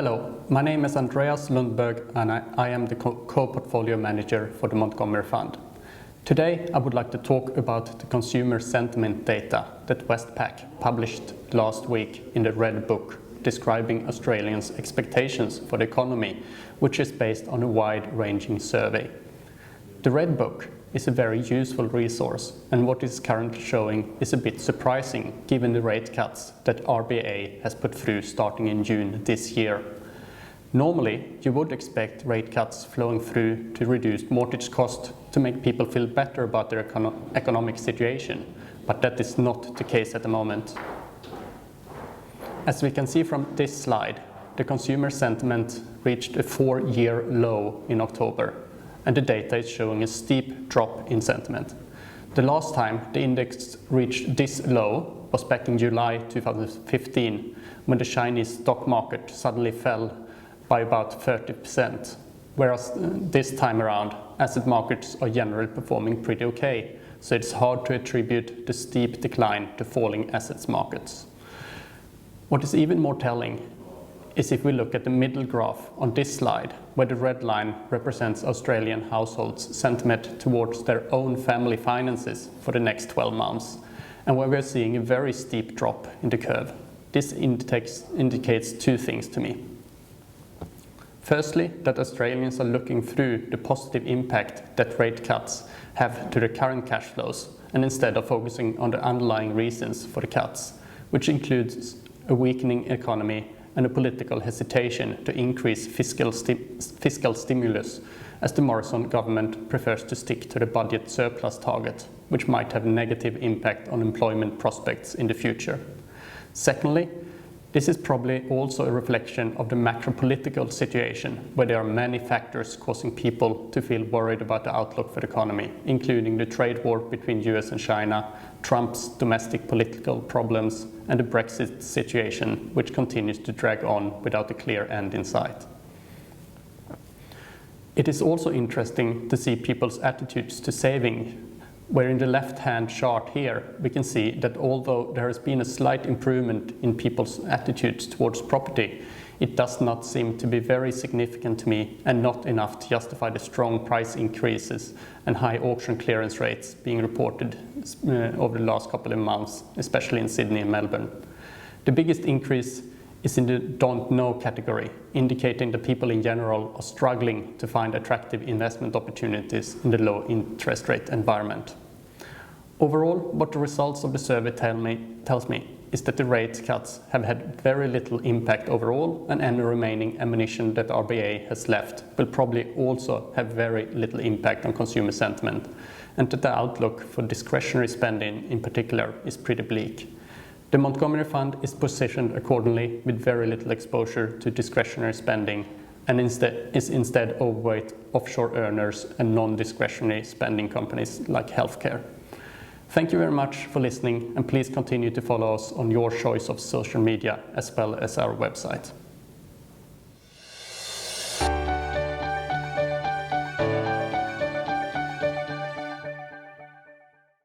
Hello, my name is Andreas and I am the co-portfolio manager for the Montgomery fund. Today I would like to talk about the consumer sentiment data that Westpac published last week in the Red Book, describing Australians' expectations for the economy, which is based on a wide-ranging survey. The Red Book is a very useful resource, and what it's currently showing is a bit surprising given the rate cuts that RBA has put through starting in June this year. Normally, you would expect rate cuts flowing through to reduce mortgage costs to make people feel better about their economic situation, but that is not the case at the moment. As we can see from this slide, the consumer sentiment reached a 4-year low in October, and the data is showing a steep drop in sentiment. The last time the index reached this low was back in July 2015, when the Chinese stock market suddenly fell by about 30%, whereas this time around, asset markets are generally performing pretty okay, so it's hard to attribute the steep decline to falling assets markets. What is even more telling is if we look at the middle graph on this slide, where the red line represents Australian households' sentiment towards their own family finances for the next 12 months, and where we're seeing a very steep drop in the curve. This indicates two things to me. Firstly, that Australians are looking through the positive impact that rate cuts have to their current cash flows, and instead of focusing on the underlying reasons for the cuts, which includes a weakening economy and a political hesitation to increase fiscal stimulus, as the Morrison government prefers to stick to the budget surplus target, which might have a negative impact on employment prospects in the future. Secondly, this is probably also a reflection of the macro-political situation, where there are many factors causing people to feel worried about the outlook for the economy, including the trade war between US and China, Trump's domestic political problems, and the Brexit situation, which continues to drag on without a clear end in sight. It is also interesting to see people's attitudes to saving, where in the left-hand chart here, we can see that although there has been a slight improvement in people's attitudes towards property, it does not seem to be very significant to me and not enough to justify the strong price increases and high auction clearance rates being reported over the last couple of months, especially in Sydney and Melbourne. The biggest increase is in the don't know category, indicating that people in general are struggling to find attractive investment opportunities in the low interest rate environment. Overall, what the results of the survey tells me is that the rate cuts have had very little impact overall, and any remaining ammunition that RBA has left will probably also have very little impact on consumer sentiment, and that the outlook for discretionary spending in particular is pretty bleak. The Montgomery fund is positioned accordingly with very little exposure to discretionary spending, and is instead overweight offshore earners and non-discretionary spending companies like healthcare. Thank you very much for listening, and please continue to follow us on your choice of social media as well as our website.